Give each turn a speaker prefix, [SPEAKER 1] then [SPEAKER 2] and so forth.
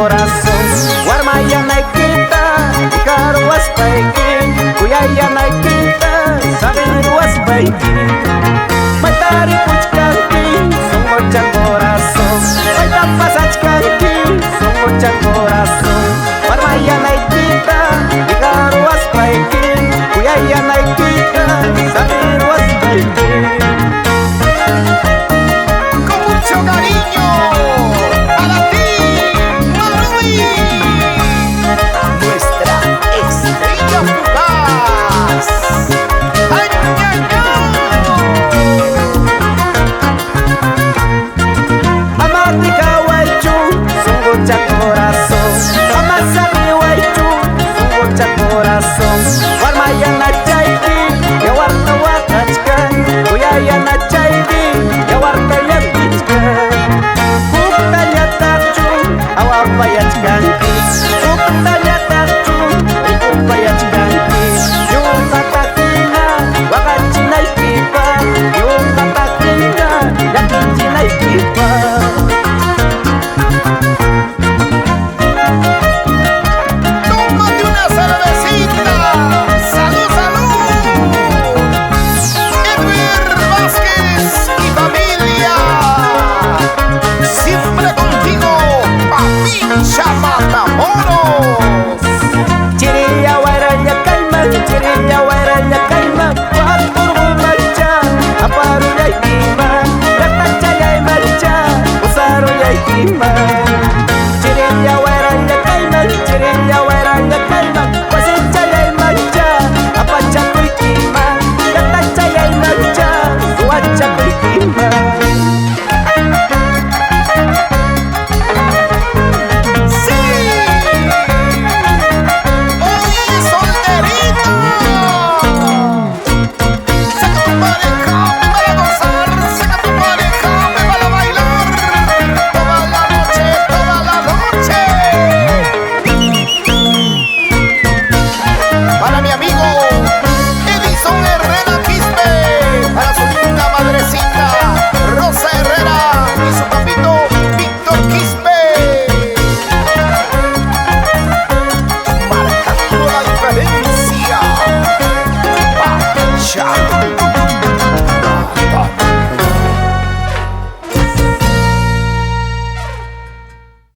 [SPEAKER 1] corazón. Warmaya naikita, ikaru aspaikin, kuyaya naikita, sabiru aspaikin. Matari puchkanki, songocha corazón. Maita pasachkanki, songocha corazón. Warmaya naikita, ikaru aspaikin, kuyaya naikita, sabiru aspaikin.
[SPEAKER 2] Con mucho cariño para ti, Marui, nuestra estrella fugaz. ¡Ay, ay, ay!
[SPEAKER 1] Amati kawaichu, songocha corazón. Amasami waichu, songocha corazón. Warmaya nachaiki, yawarta wakachkan, kuyaya nachaiki, yawarta yakichkan. Kuktanya tachu, awapayachkanki. Kuktanya tachu, ikupayachkanki. Yung katakina, wakachinaikipa. Yung katakina, yakichinaikipa.
[SPEAKER 2] Tómate una cervecita. ¡Salud, salud! Edwin Vázquez y familia. Siempre contigo, papi Matamoros.
[SPEAKER 1] Chiriya waranya kaiman, chiriya waranya kaiman. Wakuru macha, aparu yaikima. Ratacha yai macha, usaru yaikima. Chiriya waranya